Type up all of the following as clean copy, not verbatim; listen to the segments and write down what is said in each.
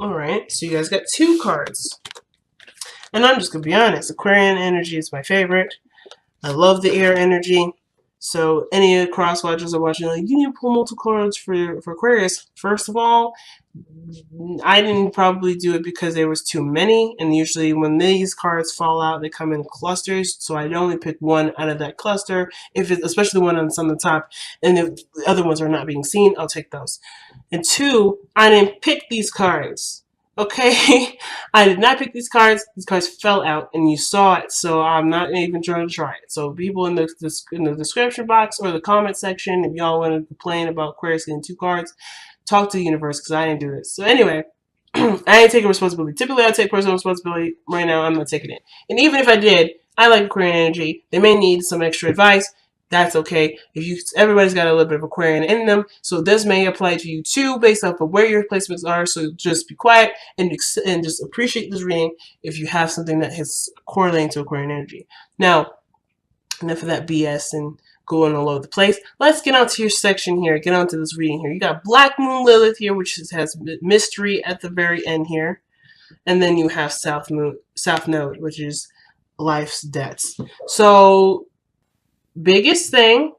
Alright, so you guys got 2 cards. And I'm just going to be honest, Aquarian energy is my favorite. I love the air energy. So any of the cross watchers are watching, like, you need to pull multiple cards for Aquarius. First of all, I didn't probably do it because there was too many, and usually when these cards fall out, they come in clusters. So I'd only pick one out of that cluster, if it's especially the one that's on the top, and if the other ones are not being seen, I'll take those. And 2, I didn't pick these cards. Okay, I did not pick these cards. These cards fell out, and you saw it. So I'm not even trying to try it. So people in the description box or the comment section, if y'all want to complain about Aquarius getting 2 cards, talk to the universe because I didn't do this. So anyway, I ain't taking responsibility. Typically, I take personal responsibility. Right now, I'm not taking it. And even if I did, I like Aquarian energy. They may need some extra advice. That's okay. Everybody's got a little bit of Aquarian in them, so this may apply to you too, based off of where your placements are. So just be quiet and just appreciate this reading if you have something that is correlating to Aquarian energy. Now, enough of that BS and going all over the place. Let's get on to your section here. Get on to this reading here. You got Black Moon Lilith here, which has mystery at the very end here, and then you have South Node, which is life's debts. So biggest thing,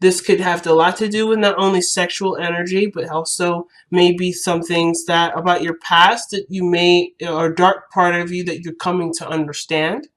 this could have a lot to do with not only sexual energy, but also maybe some things that about your past that you may, or dark part of you that you're coming to understand.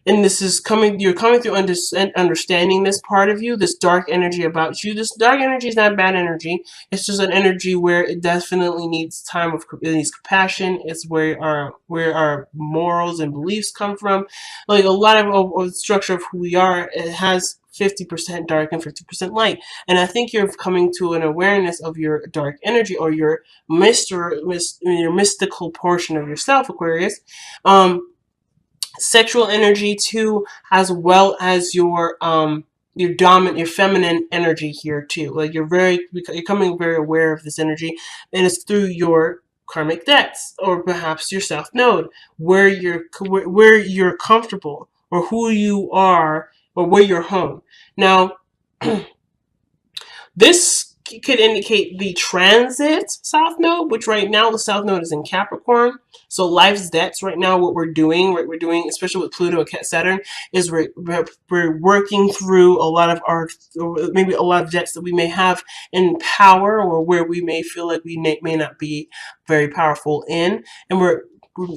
And this is you're coming through understanding this part of you, this dark energy about you. This dark energy is not bad energy. It's just an energy where it definitely needs time of, it needs compassion. It's where our morals and beliefs come from. Like a lot of the structure of who we are, it has 50% dark and 50% light. And I think you're coming to an awareness of your dark energy, or your mystical portion of yourself, Aquarius. Sexual energy too, as well as your feminine energy here too. Like you're becoming very aware of this energy, and it's through your karmic debts, or perhaps your South Node, where you're comfortable, or who you are, or where you're home. Now, this could indicate the transit South Node, which right now the South Node is in Capricorn. So life's debts right now, what we're doing, especially with Pluto and Saturn, is we're working through a lot of our, or maybe a lot of debts that we may have in power, or where we may feel like we may not be very powerful in. And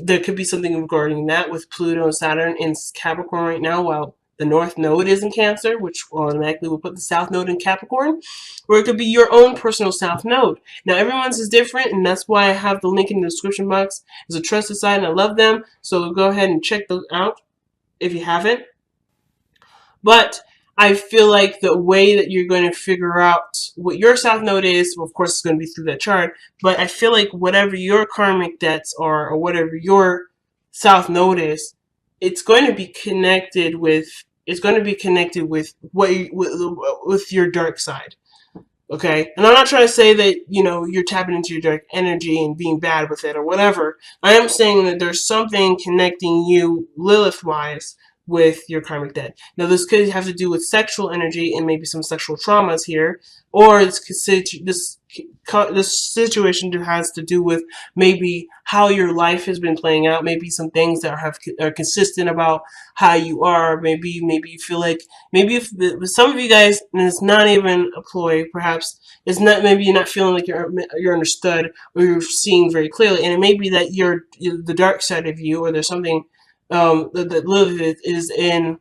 there could be something regarding that with Pluto and Saturn in Capricorn right now, while the North Node is in Cancer, which automatically will put the South Node in Capricorn, or it could be your own personal South Node. Now, everyone's is different, and that's why I have the link in the description box. It's a trusted site, and I love them, so go ahead and check those out if you haven't. But I feel like the way that you're going to figure out what your South Node is, well, of course, it's going to be through that chart, but I feel like whatever your karmic debts are, or whatever your South Node is, it's going to be connected with with your dark side. Okay, and I'm not trying to say that you're tapping into your dark energy and being bad with it or whatever. I am saying that there's something connecting you Lilith wise with your karmic debt. Now, this could have to do with sexual energy and maybe some sexual traumas here, or this situation has to do with maybe how your life has been playing out. Maybe some things that are consistent about how you are. Maybe you feel like, maybe if some of you guys, and it's not even a ploy, perhaps it's not. Maybe you're not feeling like you're understood, or you're seeing very clearly, and it may be that you're the dark side of you, or there's something that Lilith is in.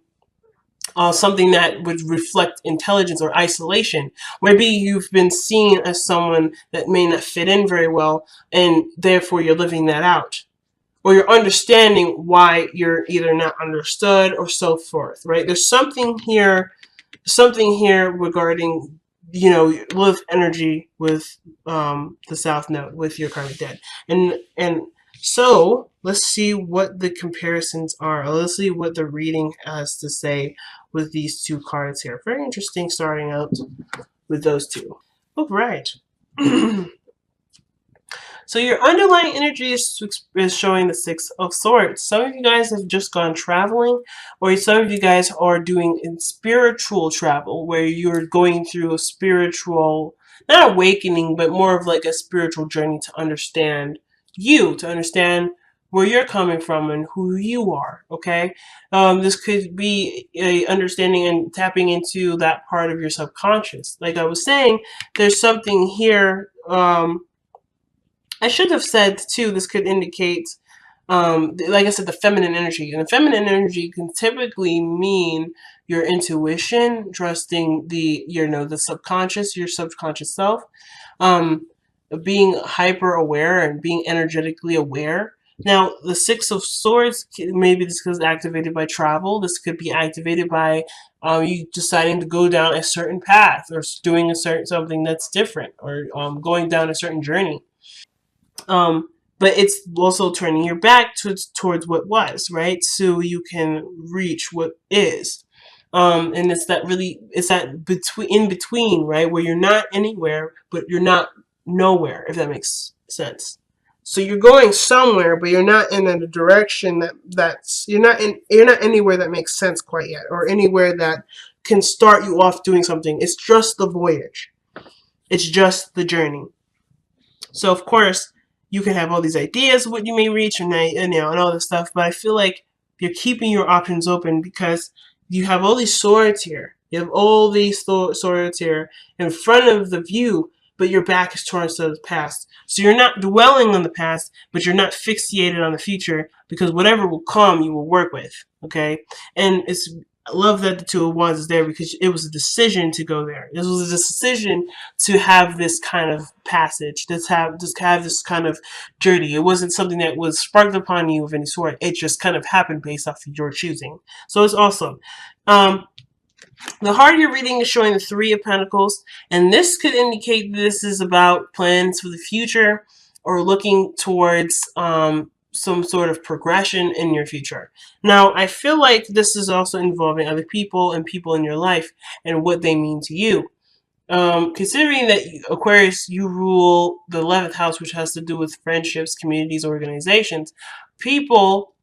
Something that would reflect intelligence or isolation. Maybe you've been seen as someone that may not fit in very well, and therefore you're living that out. Or you're understanding why you're either not understood, or so forth, right? There's something here regarding, Lilith energy with the South Node, with your karmic debt. And so let's see what the comparisons are. Let's see what the reading has to say with these 2 cards here. Very interesting starting out with those 2. All right. So your underlying energy is showing the 6 of Swords. Some of you guys have just gone traveling, or some of you guys are doing spiritual travel, where you're going through a spiritual, not awakening, but more of like a spiritual journey to understand you, to understand where you're coming from and who you are. Okay, this could be a understanding and tapping into that part of your subconscious. Like I was saying, there's something here. I should have said too. This could indicate, like I said, the feminine energy, and the feminine energy can typically mean your intuition, trusting the subconscious, your subconscious self, um, being hyper aware and being energetically aware. Now, the Six of Swords, maybe this is activated by travel. This could be activated by you deciding to go down a certain path, or doing something that's different, or going down a certain journey. Um, but it's also turning your back towards what was, right? So you can reach what is. And it's that in between, right? Where you're not anywhere, but you're not nowhere, if that makes sense. So you're going somewhere, but you're not in a direction that's you're not anywhere that makes sense quite yet, or anywhere that can start you off doing something. It's just the voyage. It's just the journey. So of course, you can have all these ideas of what you may reach, and all this stuff. But I feel like you're keeping your options open because you have all these swords here. You have all these swords here in front of the view, but your back is towards the past. So you're not dwelling on the past, but you're not fixated on the future, because whatever will come, you will work with. Okay, and I love that the Two of Wands is there because it was a decision to go there. This was a decision to have this kind of passage, to have this kind of journey. It wasn't something that was sparked upon you of any sort. It just kind of happened based off of your choosing. So it's awesome. The heart you're reading is showing the Three of Pentacles, and this could indicate this is about plans for the future, or looking towards some sort of progression in your future. Now, I feel like this is also involving other people and people in your life and what they mean to you. Considering that Aquarius, you rule the 11th house, which has to do with friendships, communities, organizations, people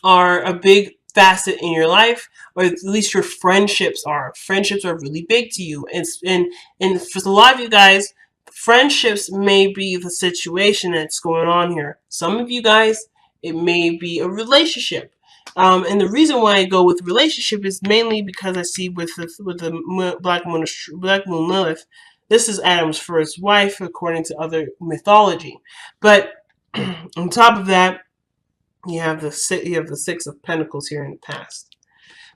are a big facet in your life, or at least your friendships are. Friendships are really big to you. And for a lot of you guys, friendships may be the situation that's going on here. Some of you guys, it may be a relationship. And the reason why I go with relationship is mainly because I see with the Black Moon Lilith, this is Adam's first wife according to other mythology. But on top of that, you have the Six of Pentacles here in the past.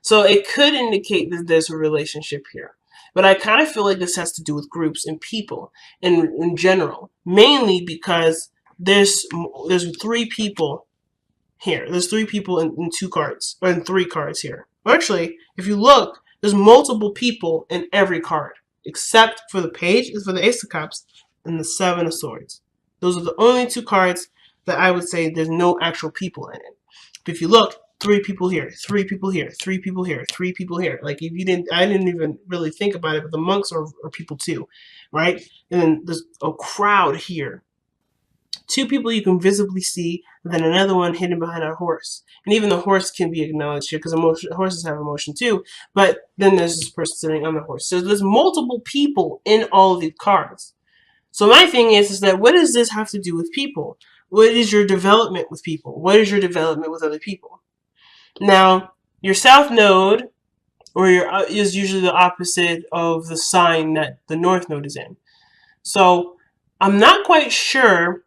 So it could indicate that there's a relationship here. But I kind of feel like this has to do with groups and people in general. Mainly because there's three people here. There's three people in two cards, or in three cards here. Actually, if you look, there's multiple people in every card, except for the Ace of Cups and the Seven of Swords. Those are the only two cards that I would say there's no actual people in it. But if you look, three people here, three people here, three people here, three people here. Like if you didn't, I didn't even really think about it, but the monks are people too, right? And then there's a crowd here. Two people you can visibly see, and then another one hidden behind a horse. And even the horse can be acknowledged here because horses have emotion too. But then there's this person sitting on the horse. So there's multiple people in all of these cards. So my thing is that what does this have to do with people? What is your development with people? What is your development with other people? Now, your South Node, or is usually the opposite of the sign that the North Node is in. So I'm not quite sure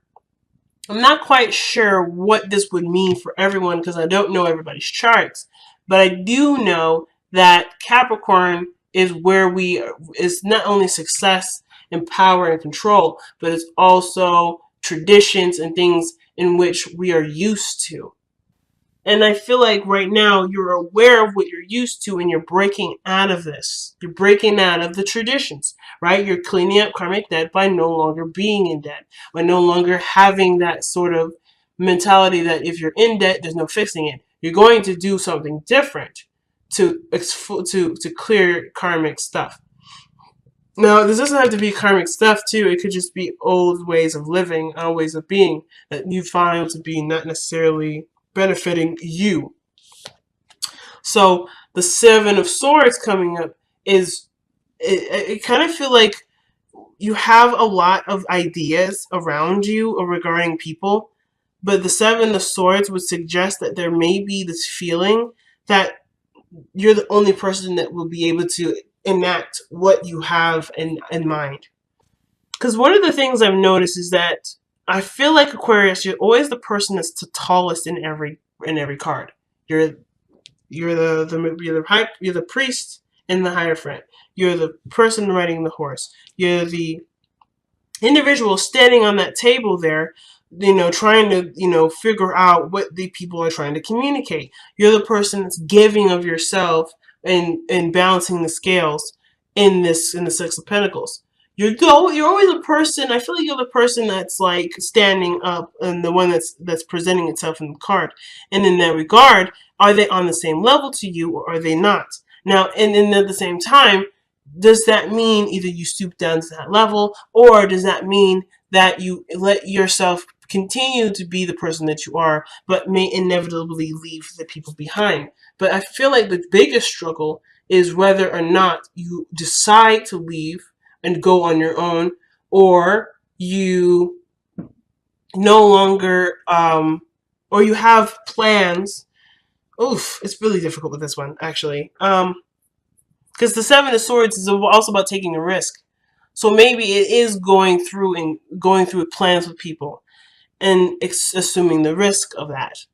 what this would mean for everyone because I don't know everybody's charts. But I do know that Capricorn is where is not only success and power and control, but it's also traditions and things in which we are used to. And I feel like right now you're aware of what you're used to and you're breaking out of this. You're breaking out of the traditions, right? You're cleaning up karmic debt by no longer being in debt, by no longer having that sort of mentality that if you're in debt, there's no fixing it. You're going to do something different to clear karmic stuff. Now, this doesn't have to be karmic stuff, too. It could just be old ways of living, old ways of being that you find to be not necessarily benefiting you. So, the Seven of Swords coming up is, it kind of feel like you have a lot of ideas around you or regarding people, but the Seven of Swords would suggest that there may be this feeling that you're the only person that will be able to enact what you have in mind. Because one of the things I've noticed is that I feel like Aquarius, you're always the person that's the tallest in every card. You're you're the priest in the Hierophant. You're the person riding the horse. You're the individual standing on that table there, trying to, figure out what the people are trying to communicate. You're the person that's giving of yourself and balancing the scales in the Six of Pentacles. You're always a person. I feel like you're the person that's like standing up and the one that's presenting itself in the card. And in that regard, are they on the same level to you or are they not? Now, and at the same time, does that mean either you stoop down to that level, or does that mean that you let yourself continue to be the person that you are, but may inevitably leave the people behind? But I feel like the biggest struggle is whether or not you decide to leave and go on your own, or you no longer, or you have plans. Oof, it's really difficult with this one, actually. Because the Seven of Swords is also about taking a risk. So maybe it is going through plans with people and assuming the risk of that.